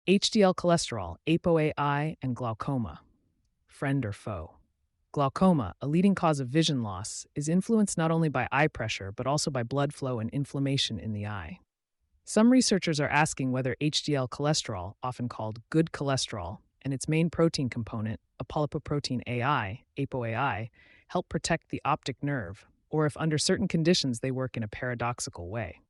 HDL cholesterol, ApoA-I and glaucoma. Friend or foe? Glaucoma, a leading cause of vision loss, is influenced not only by eye pressure but also by blood flow and inflammation in the eye. Some researchers are asking whether HDL cholesterol, often called good cholesterol, and its main protein component, apolipoprotein AI, ApoA-I, help protect the optic nerve, or if under certain conditions they work in a paradoxical way.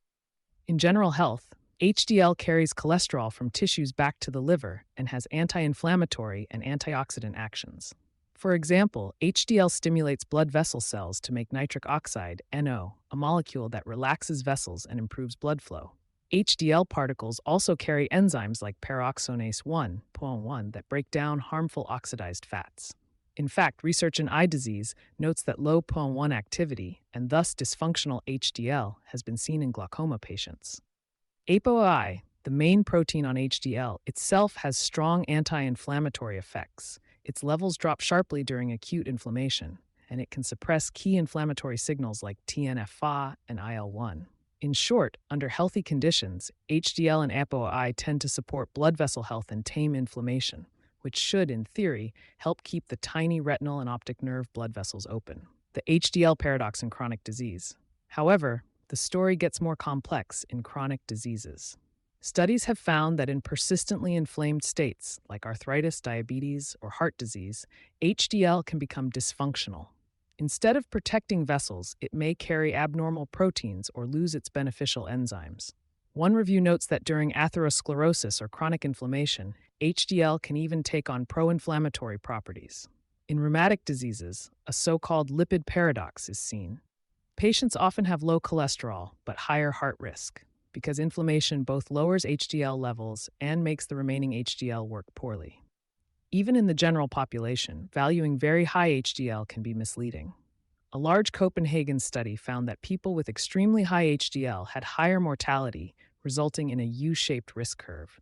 In general health, HDL carries cholesterol from tissues back to the liver and has anti-inflammatory and antioxidant actions. For example, HDL stimulates blood vessel cells to make nitric oxide, NO, a molecule that relaxes vessels and improves blood flow. HDL particles also carry enzymes like peroxidase 1, ApoA-I, that break down harmful oxidized fats. In fact, research in eye disease notes that low ApoA-I activity, and thus dysfunctional HDL, has been seen in glaucoma patients. ApoA-I, the main protein on HDL, itself has strong anti-inflammatory effects. Its levels drop sharply during acute inflammation, and it can suppress key inflammatory signals like TNF-α and IL-1. In short, under healthy conditions, HDL and ApoA-I tend to support blood vessel health and tame inflammation, which should, in theory, help keep the tiny retinal and optic nerve blood vessels open. The HDL paradox in chronic disease. However, the story gets more complex in chronic diseases. Studies have found that in persistently inflamed states, like arthritis, diabetes, or heart disease, HDL can become dysfunctional. Instead of protecting vessels, it may carry abnormal proteins or lose its beneficial enzymes. One review notes that during atherosclerosis or chronic inflammation, HDL can even take on pro-inflammatory properties. In rheumatic diseases, a so-called lipid paradox is seen. Patients often have low cholesterol but higher heart risk, because inflammation both lowers HDL levels and makes the remaining HDL work poorly. Even in the general population, valuing very high HDL can be misleading. A large Copenhagen study found that people with extremely high HDL had higher mortality, resulting in a U-shaped risk curve.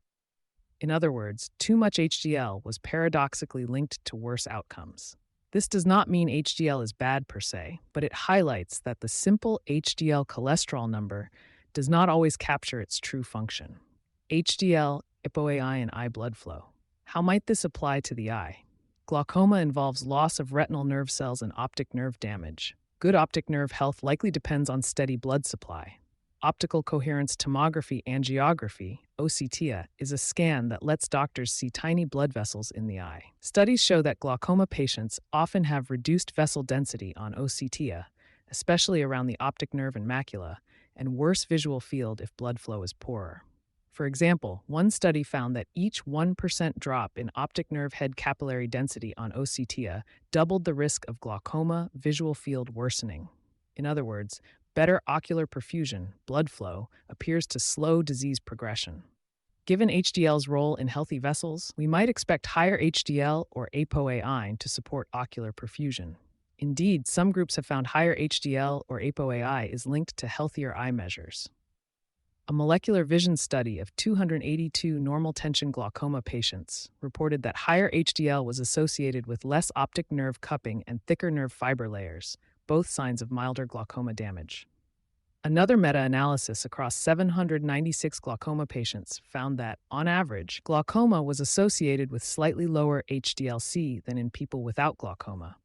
In other words, too much HDL was paradoxically linked to worse outcomes. This does not mean HDL is bad per se, but it highlights that the simple HDL cholesterol number does not always capture its true function. HDL, ApoA-I, and eye blood flow. How might this apply to the eye? Glaucoma involves loss of retinal nerve cells and optic nerve damage. Good optic nerve health likely depends on steady blood supply. Optical Coherence Tomography Angiography, OCT, is a scan that lets doctors see tiny blood vessels in the eye. Studies show that glaucoma patients often have reduced vessel density on OCT, especially around the optic nerve and macula, and worse visual field if blood flow is poorer. For example, one study found that each 1% drop in optic nerve head capillary density on OCT doubled the risk of glaucoma visual field worsening. In other words, better ocular perfusion, blood flow, appears to slow disease progression. Given HDL's role in healthy vessels, we might expect higher HDL or ApoA-I to support ocular perfusion. Indeed, some groups have found higher HDL or ApoA-I is linked to healthier eye measures. A molecular vision study of 282 normal tension glaucoma patients reported that higher HDL was associated with less optic nerve cupping and thicker nerve fiber layers, both signs of milder glaucoma damage. Another meta-analysis across 796 glaucoma patients found that, on average, glaucoma was associated with slightly lower HDL-C than in people without glaucoma.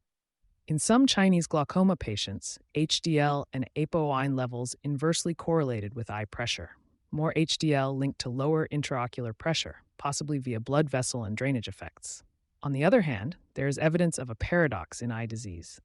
In some Chinese glaucoma patients, HDL and ApoA-I levels inversely correlated with eye pressure. More HDL linked to lower intraocular pressure, possibly via blood vessel and drainage effects. On the other hand, there is evidence of a paradox in eye disease.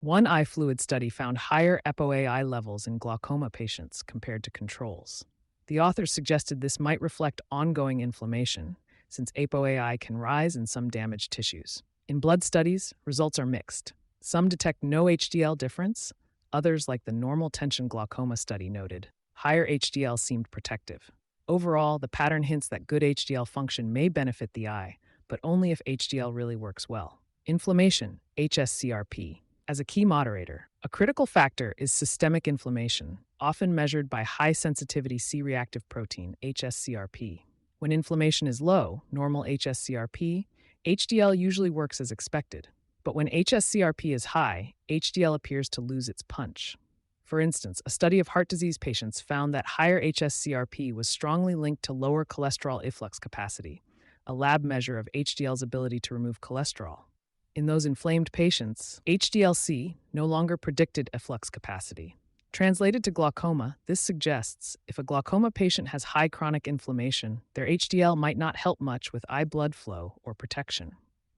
One eye fluid study found higher ApoA-I levels in glaucoma patients compared to controls. The authors suggested this might reflect ongoing inflammation, since ApoA-I can rise in some damaged tissues. In blood studies, results are mixed. Some detect no HDL difference. Others, like the normal tension glaucoma study, noted higher HDL seemed protective. Overall, the pattern hints that good HDL function may benefit the eye, but only if HDL really works well. Inflammation, HSCRP. As a key moderator, a critical factor is systemic inflammation, often measured by high-sensitivity C-reactive protein, HSCRP. When inflammation is low, normal HSCRP, HDL usually works as expected. But when HSCRP is high, HDL appears to lose its punch. For instance, a study of heart disease patients found that higher hsCRP was strongly linked to lower cholesterol efflux capacity, a lab measure of HDL's ability to remove cholesterol. In those inflamed patients, HDL-C no longer predicted efflux capacity. Translated to glaucoma, this suggests if a glaucoma patient has high chronic inflammation, their HDL might not help much with eye blood flow or protection.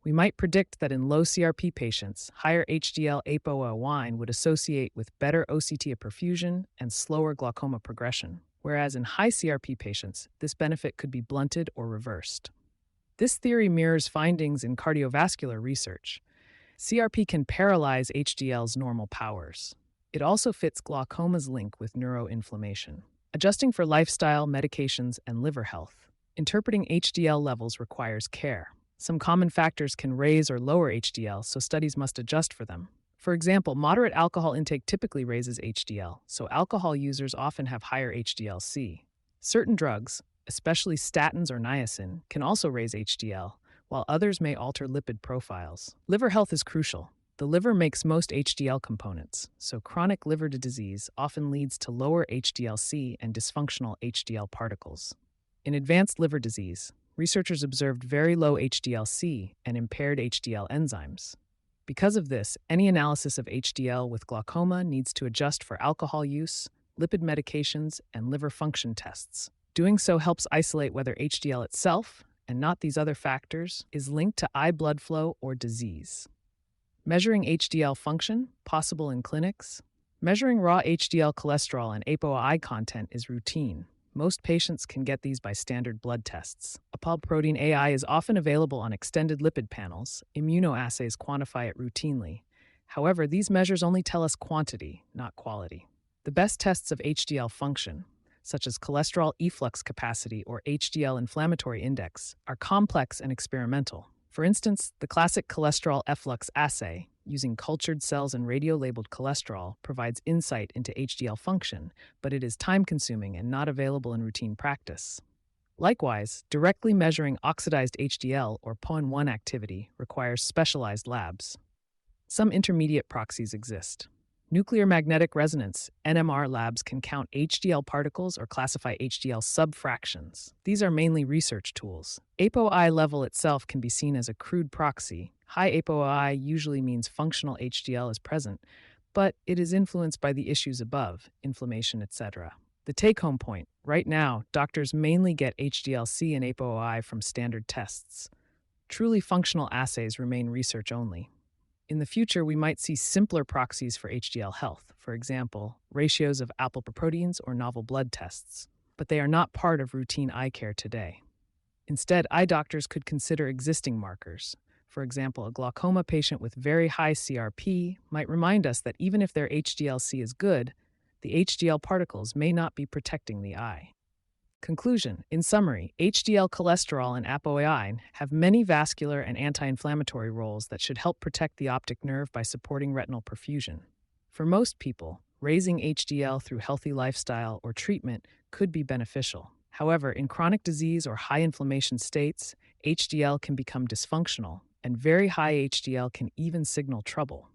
We might predict that in low CRP patients, higher HDL ApoA-I would associate with better OCT perfusion and slower glaucoma progression, whereas in high CRP patients, this benefit could be blunted or reversed. This theory mirrors findings in cardiovascular research. CRP can paralyze HDL's normal powers. It also fits glaucoma's link with neuroinflammation. Adjusting for lifestyle, medications, and liver health, interpreting HDL levels requires care. Some common factors can raise or lower HDL, so studies must adjust for them. For example, moderate alcohol intake typically raises HDL, so alcohol users often have higher HDL-C. Certain drugs, especially statins or niacin, can also raise HDL, while others may alter lipid profiles. Liver health is crucial. The liver makes most HDL components, so chronic liver disease often leads to lower HDL-C and dysfunctional HDL particles. In advanced liver disease, researchers observed very low HDL-C and impaired HDL enzymes. Because of this, any analysis of HDL with glaucoma needs to adjust for alcohol use, lipid medications, and liver function tests. Doing so helps isolate whether HDL itself, and not these other factors, is linked to eye blood flow or disease. Measuring HDL function, possible in clinics. Measuring raw HDL cholesterol and ApoA-I content is routine. Most patients can get these by standard blood tests. Apolipoprotein AI is often available on extended lipid panels. Immunoassays quantify it routinely. However, these measures only tell us quantity, not quality. The best tests of HDL function, such as cholesterol efflux capacity or HDL inflammatory index, are complex and experimental. For instance, the classic cholesterol efflux assay, using cultured cells and radio-labeled cholesterol, provides insight into HDL function, but it is time-consuming and not available in routine practice. Likewise, directly measuring oxidized HDL or ApoA-I activity requires specialized labs. Some intermediate proxies exist. Nuclear magnetic resonance (NMR) labs can count HDL particles or classify HDL subfractions. These are mainly research tools. ApoA-I level itself can be seen as a crude proxy. High ApoA-I usually means functional HDL is present, but it is influenced by the issues above, inflammation, etc. The take-home point: right now, doctors mainly get HDL-C and ApoA-I from standard tests. Truly functional assays remain research only. In the future, we might see simpler proxies for HDL health, for example, ratios of apolipoproteins or novel blood tests, but they are not part of routine eye care today. Instead, eye doctors could consider existing markers. For example, a glaucoma patient with very high CRP might remind us that even if their HDL-C is good, the HDL particles may not be protecting the eye. Conclusion: in summary, HDL cholesterol and ApoA-I have many vascular and anti-inflammatory roles that should help protect the optic nerve by supporting retinal perfusion. For most people, raising HDL through healthy lifestyle or treatment could be beneficial. However, in chronic disease or high inflammation states, HDL can become dysfunctional, and very high HDL can even signal trouble.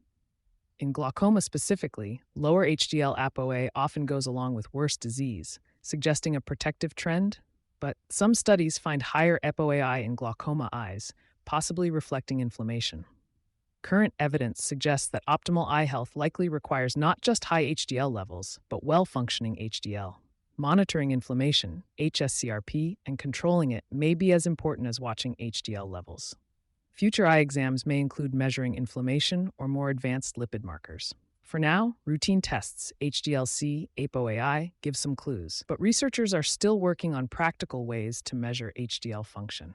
In glaucoma specifically, lower HDL ApoA often goes along with worse disease, suggesting a protective trend, but some studies find higher ApoA-I in glaucoma eyes, possibly reflecting inflammation. Current evidence suggests that optimal eye health likely requires not just high HDL levels, but well-functioning HDL. Monitoring inflammation, hsCRP, and controlling it may be as important as watching HDL levels. Future eye exams may include measuring inflammation or more advanced lipid markers. For now, routine tests, HDL-C, ApoA-I, give some clues, but researchers are still working on practical ways to measure HDL function.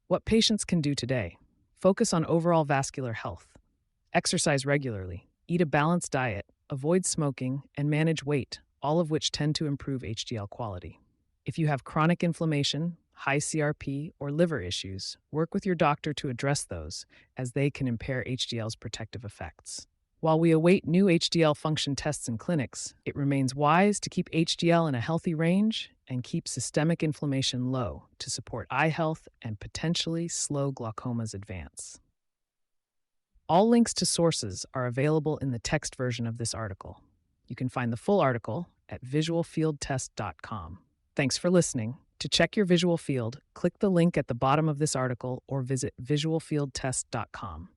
What patients can do today: focus on overall vascular health, exercise regularly, eat a balanced diet, avoid smoking, and manage weight, all of which tend to improve HDL quality. If you have chronic inflammation, high CRP, or liver issues, work with your doctor to address those, as they can impair HDL's protective effects. While we await new HDL function tests in clinics, it remains wise to keep HDL in a healthy range and keep systemic inflammation low to support eye health and potentially slow glaucoma's advance. All links to sources are available in the text version of this article. You can find the full article at visualfieldtest.com. Thanks for listening. To check your visual field, click the link at the bottom of this article or visit visualfieldtest.com.